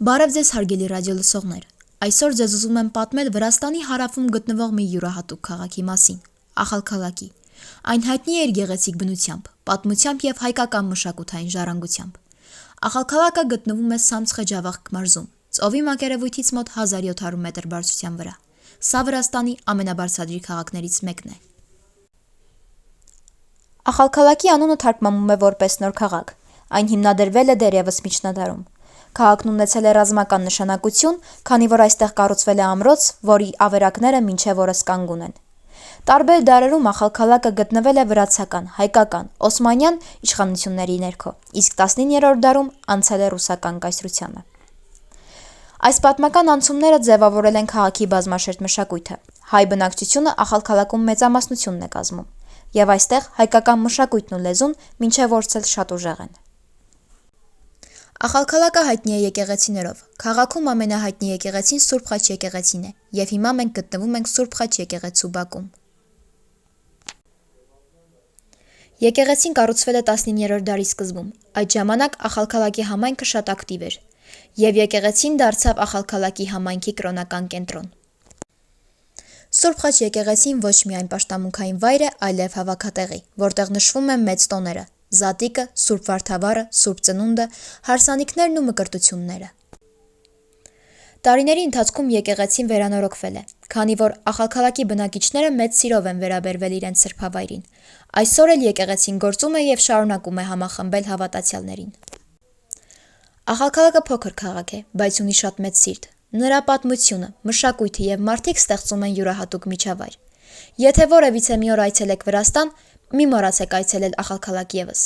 Բարև ձեզ հարգելի ռադիոլսողներ, այսօր ձեզ ուզում եմ պատմել Վրաստանի հարավում գտնվող մի յուրահատուկ քաղաքի մասին, Ախալքալաքի։ Այն հայտնի է իր գեղեցիկ բնությամբ, պատմությամբ և հայկական մշակութային ժառանգությամբ։ Ախալքալակը գտնվում է Սամցխե-Ջավախք մարզում, ծովի մակերևույթից մոտ 1700 մետր բարձրության վրա։ Սա Վրաստանի ամենաբարձրադիր քաղաքներից մեկն է։ Ախալքալակի անունը թարգմանվում է որպես նոր քաղաք։ Այն հիմնադրվել է դեռևս միջնադարում։ Քաղաքն ունեցել է ռազմական նշանակություն, քանի որ այստեղ կառուցվել է ամրոց, որի ավերակները մինչև օրս կանգուն են։ Տարբեր դարերում Ախալքալակը գտնվել է վրացական, հայկական, օսմանյան իշխանությունների ներքո, իսկ 19-րդ դարում անցել է ռուսական կայսրությանը։ Այս պատմական անցումները ձևավորել են քաղաքի բազմաշերտ մշակույթը։ Հայ բնակչությունը Ախալքալակում մեծամասնությունն է կազմում, և այստեղ հայկական մշակույթն ու լեզուն մինչև օրս էլ շատ ուժեղ են։ Ախալքալակը հայտնի է եկեղեցիներով։ Քաղաքում ամենահայտնի եկեղեցին Սուրբ Խաչ եկեղեցին է, և հիմա մենք գտնվում ենք Սուրբ Խաչ եկեղեցու բակում։ Եկեղեցին կառուցվել է 19-րդ դարի սկզբում։ Այդ ժամանակ Ախալքալակի համայնքը շատ ակտիվ էր, և եկեղեցին դարձավ Ախալքալակի համայնքի կրոնական կենտրոն։ Սուրբ Խաչ եկեղեցին ոչ միայն պաշտամունքային վայր է, այլև հավաքատեղի, որտեղ նշվում են մեծ տոները՝ Զատիկը, Սուրբ Վարդավառը, Սուրբ Ծնունդը, հարսանիքներն ու մկրտությունները։ Տարիների ընթացքում եկեղեցին վերանորոգվել է, քանի որ Ախալքալակի բնակիչները մեծ սիրով են վերաբերվել իրենց սրբավայրին։ Այսօր էլ եկեղեցին գործում է և շարունակում է համախմբել հավատացյալներին։ Ախալքալակը փոքր քաղաք է, բայց ունի շատ մեծ սիրտ։ Նրա պատմությունը, մշակույթը և մարդիկ ստեղծում են յուրահատուկ միջավայր։ Եթե որևիցե մի օր այցելեք Վրաստան, մի մոռացեք այցելել Ախալքալակ ևս։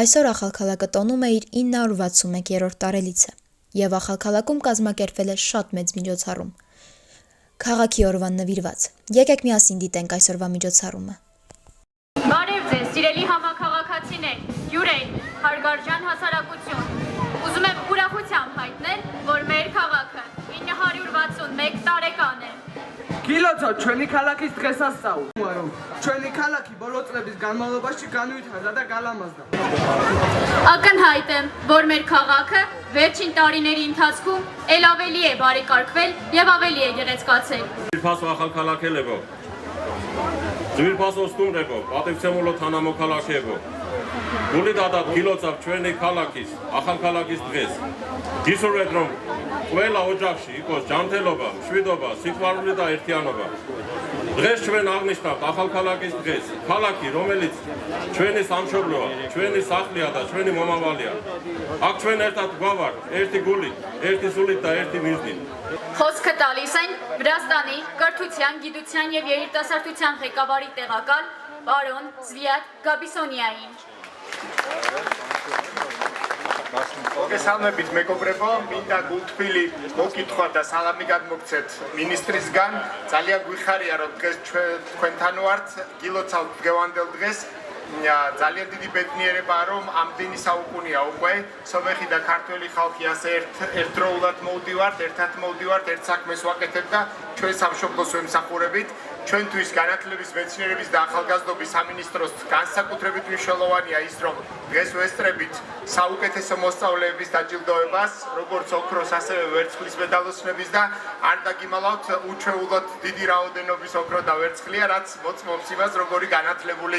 Այսօր Ախալքալակը տոնում է իր 961-րդ տարելիցը, և Ախալքալակում կազմակերպվել է շատ մեծ միջոցառում քաղաքի օրվան նվիրված։ Եկեք միասին դիտենք այսօրվա միջոցառումը։ Բարև ձեզ, սիրելի համաքաղաքացիներ, հյուրեր, հարգարժան հասարակություն։ Ուզում եմ ուրախությամբ հայտնել, որ մեր քաղաքը 961 տարեկան է։ Գիլոցո, ჩვენი ქალაქის დღესასწაული. Ჩვენი ქალაქი ბოლო წლების განმავლობაში განვითარდა და გალამაზდა. Ակնհայտ է, որ մեր քաղաքը վերջին տարիների ընթացքում ել ավելի է բարեկարգվել եւ ավելի է գեղեցկացել։ Փասո Ախալքալակելեվո։ Ձուր փասո ստումրեվո, պատիվցեմոլո թանամոքալակեվո։ Գուլի դադատ գիլոցավ ჩვენი ქალაქის, Ախալքալակის დღეს. Գիսուրետրոմ ყველა ოჯახში იყოს ჯანმრთელობა, მშვიდობა, სიყვარული და ერთიანობა. დღეს ჩვენ აღნიშნავთ ახალქალაქის დღეს. ქალაქი, რომელიც ჩვენი სამშობლოა, ჩვენი სახლია და ჩვენი მომავალია. აქ ჩვენ ერთად გვავართ, ერთი გულით, ერთი სულით და ერთი მიზნით. Խոսքը տալիս են Վրաստանի կրթության, գիտության եւ երիտասարդության ղեկավարի տեղակալ պարոն Զվիատ Գաբիսոնիային։ მოგესალმებით მეგობრებო, მინდა გულთბილი მოკითხვა და სალამი გადმოგცეთ მინისტრისგან. ძალიან გვიხარია, რომ დღეს თქვენთან ვართ, გილოცავთ დღევანდელ დღეს. ძალიან დიდი ბედნიერებაა, რომ ამდენი საუკუნეა უკვე სომეხი და ქართველი ხალხი ასე ერთდროულად მოვდივართ, ერთად მოვდივართ, ერთ საქმეს ვაკეთებ და ჩვენ სამშობლოს ვემსახურებით. ჩვენთვის განათლების, მეცნიერების და ახალგაზრდობის სამინისტროს განსაკუთრებით მნიშვნელოვანია ის, რომ დღეს ვესწრებით საუკეთესო მოსწავლეების დაჯილდოებას, როგორც ოქროს, ასევე ვერცხლის მედალოსნების და არ დაგიმალავთ უჩვეულოდ დიდი რაოდენობის ოქრო და ვერცხლია, რაც მოწმობს იმას, როგორი განათლებული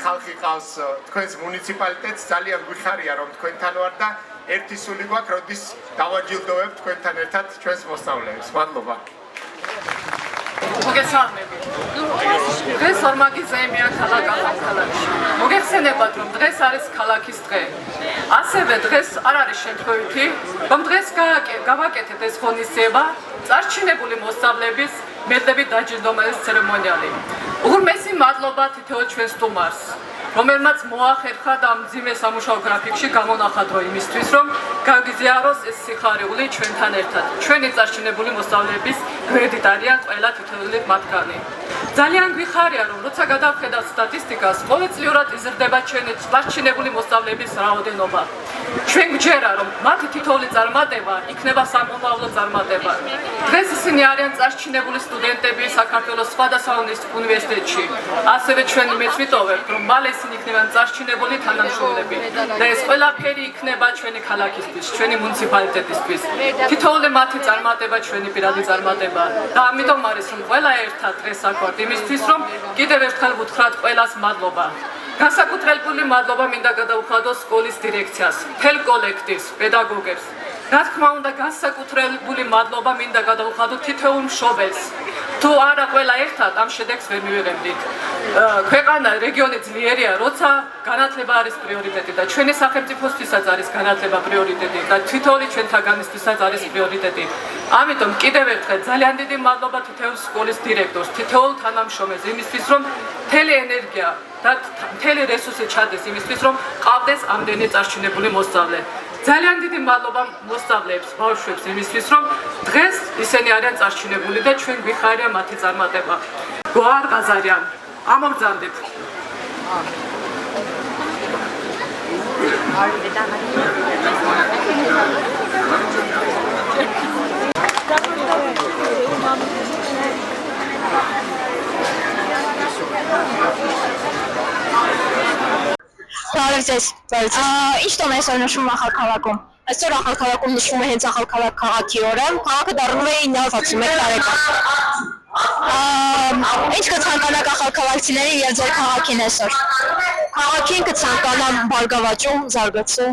ხალხი ყავს თქვენს მუნიციპალიტეტს. ძალიან გვიხარია, რომ თქვენთან ვარ და ერთი სული გვაქვს, როდის დავაჯილდოვებთ თქვენთან ერთად ჩვენს მოსწავლეებს. მადლობა. მოგესალმებით. დღეს ორმაგი ზემია ქალაქ ახალქალაკში. მოგეხსენებათ, რომ დღეს არის ქალაქის დღე. ასევე დღეს არ არის შემთხვევითი, რომ დღეს გავაკეთეთ ეს ღონისძიება წარჩინებული მოსწავლეების მედლებით დაჯილდოების ცერემონიალი. უღრმესი მადლობა თითოეულ ჩვენ სტუმარს, რომელმაც მოახერხა და მძიმე სამუშაო გრაფიკში გამონახადრო იმისთვის, რომ გავიზიაროს ეს სიხარული ჩვენთან ერთად. ჩვენი წარჩინებული მოსწავლეების გვერდით არიან ყველა თითოეული მათგანი. ძალიან გვიხარია, რომ როცა გადავხედავთ სტატისტიკას, ყოველწლიურად იზრდება ჩვენი წარჩინებული მოსწავლეების რაოდენობა. ჩვენ გვჯერა რომ მათი თითოეული წარმატება იქნება სამომავლო წარმატება. დღეს ისინი არიან წარჩინებული სტუდენტები საქართველოს სხვადასხვა უნივერსიტეტში. ასევე ჩვენ მეცვიტოვებთ რომ მალე ისინი იქნებიან წარჩინებული თანამშრომლები და ეს ყველაფერი იქნება ჩვენი ქალაქისთვის, ჩვენი მუნიციპალიტეტისთვის. თითოეული მათი წარმატება ჩვენი პირადი წარმატება და ამიტომ არის რომ ყველა ერთად დღეს აქ ვართ იმისთვის რომ კიდევ ერთხელ ვუთხრათ ყველას მადლობა. განსაკუთრებული მადლობა მინდა გადავუხადოს სკოლის დირექციას, მთელ კოლექტივს, პედაგოგებს. რა თქმა უნდა, განსაკუთრებული მადლობა მინდა გადავუხადო თითოეულ მშობელს. თუ არა ყველა ერთად ამ შედეგს ვერ მივიღებდით. ქვეყანა, რეგიონი ძლიერია, როცა განათლება არის პრიორიტეტი და ჩვენი სახელმწიფოსთვისაც არის განათლება პრიორიტეტი და თითოეული ჩვენთაგანისთვისაც არის პრიორიტეტი. ამიტომ კიდევ ერთხელ ძალიან დიდი მადლობა თითოეულ სკოლის დირექტორს, თითოეულ თანამშრომელს იმისთვის, რომ მთელი ენერგია და მთელი რესურსი ჩადეს იმისთვის, რომ ყავდეს ამდენი წარჩინებული მოსწავლე. ძალიან დიდი მადლობა მოსწავლეებს, ბავშვებს იმისთვის, რომ დღეს ისინი არიან წარჩინებული და ჩვენ გვიხარია მათი წარმატება. გვარ ყაზარიან, ამოგზავნდით. Բարև ձեզ։ Ինչ տոն այսօր նշում է Խալքալակում։ Այսօր Խալքալակում նշվում է հենց Խալքալակ քաղաքի օրը։ Քաղաքը դառնում է 961 տարեկան։ Ինչ կցանկանաք խալքալակցիներին եւ ձեր քաղաքին այսօր։ Քաղաքին կցանկանամ բարգավաճում, զարգացում։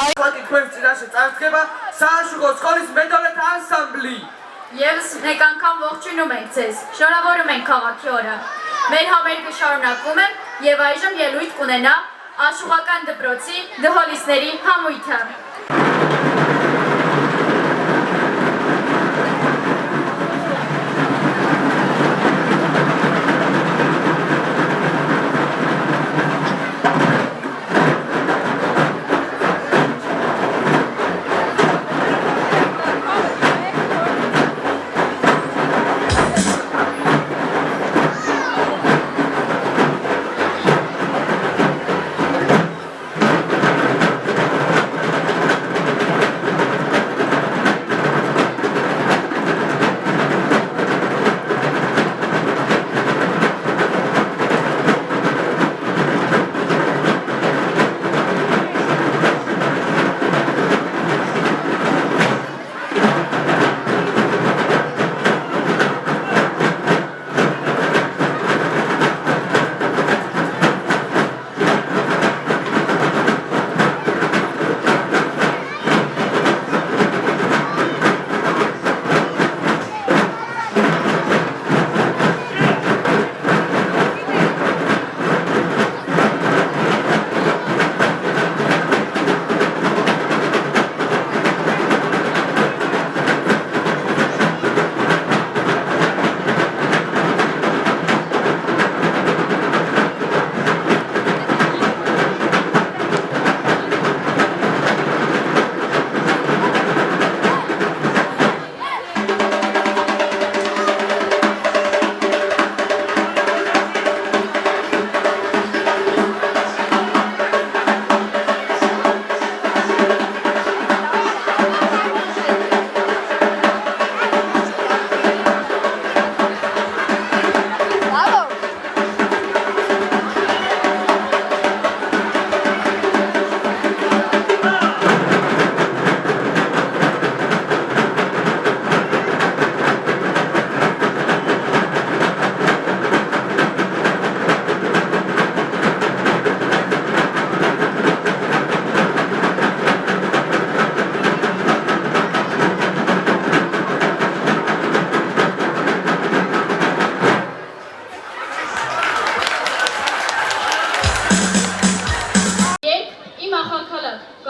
Քաղաքի քույր ծիրաշը ծածկება Սահաշուկո սկոլից մեդալեთა անսամբլի։ Եվս մեկ անգամ ողջունում ենք ձեզ, շնորհավորում ենք քաղաքի օրը։ Մեր համերգը շարունակվում է եւ այժմ ելույթ կունենա Աշուղական դպրոցի դհոլիսների համույթը։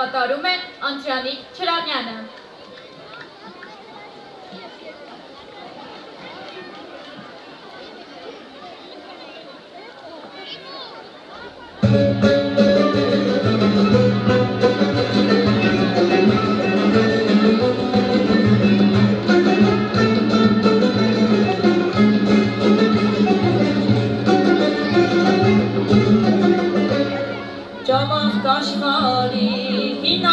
կատարում է Անդրանիկ Չրաղյանը։ Ջամախ կաշխարի հինա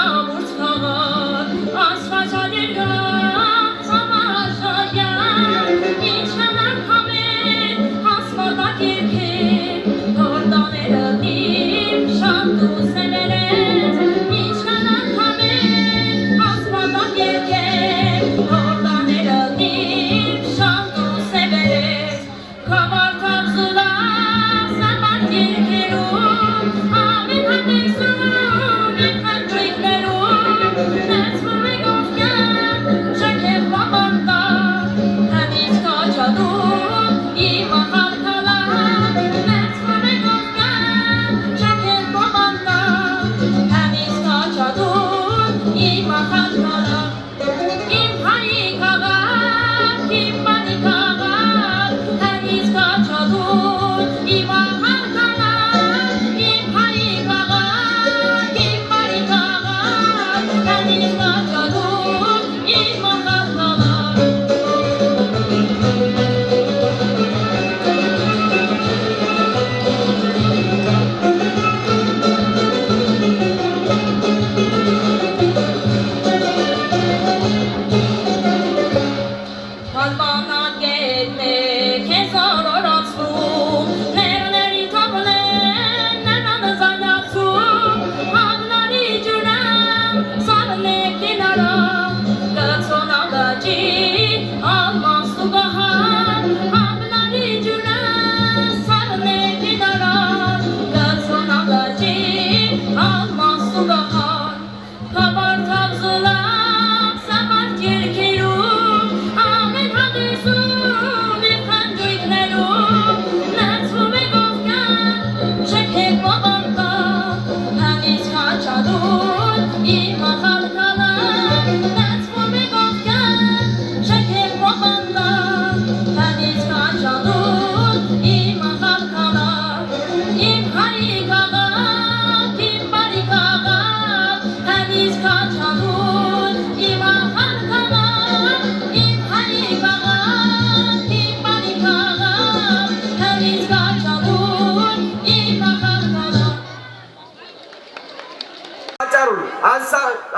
Պարաճարული,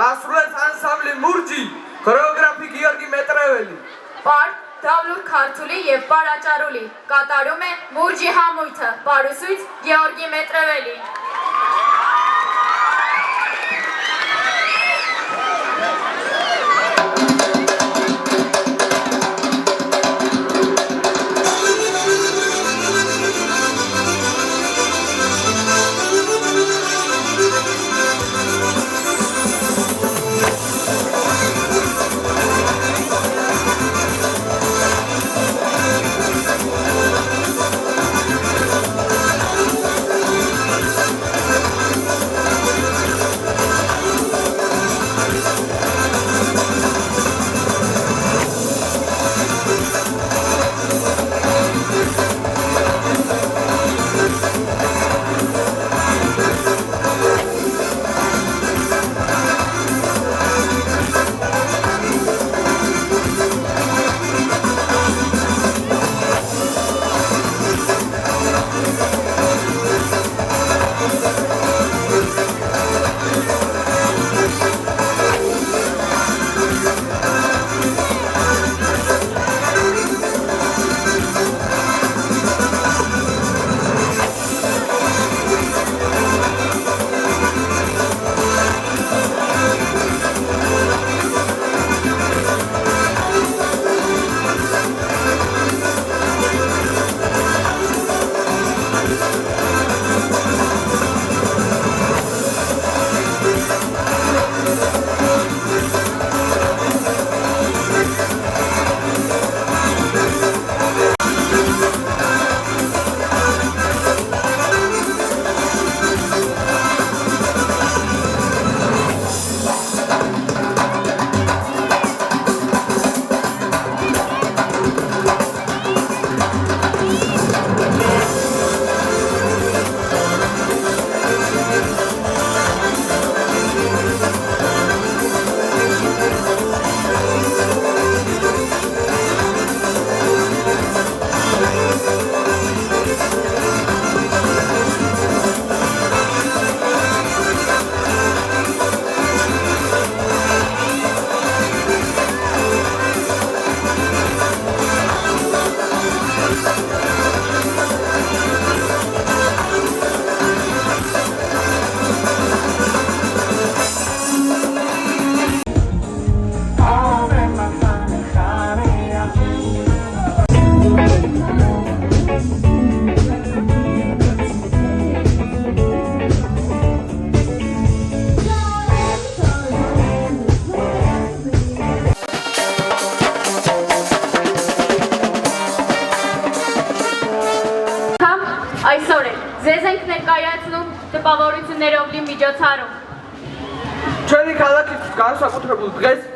ասրուլեց անսամբլի մուրջի, խորեոգրաֆի Գիորգի Մետրևելի։ Պար, Դավլուր Քարթուլի և Պարաճարուլի կատարում է մուրջի համույթը, պարուսույց Գեորգի Մետրևելի։ Այսօր էլ ձեզ ենք ներկայացնում տպավորություններով լի միջոցառում։ Ჩვენი ქალაქის განსაკუთრებულ დღეს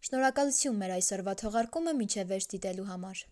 Շնորհակալություն մեր այսօրվա թողարկումը մինչև վերջ դիտելու համար։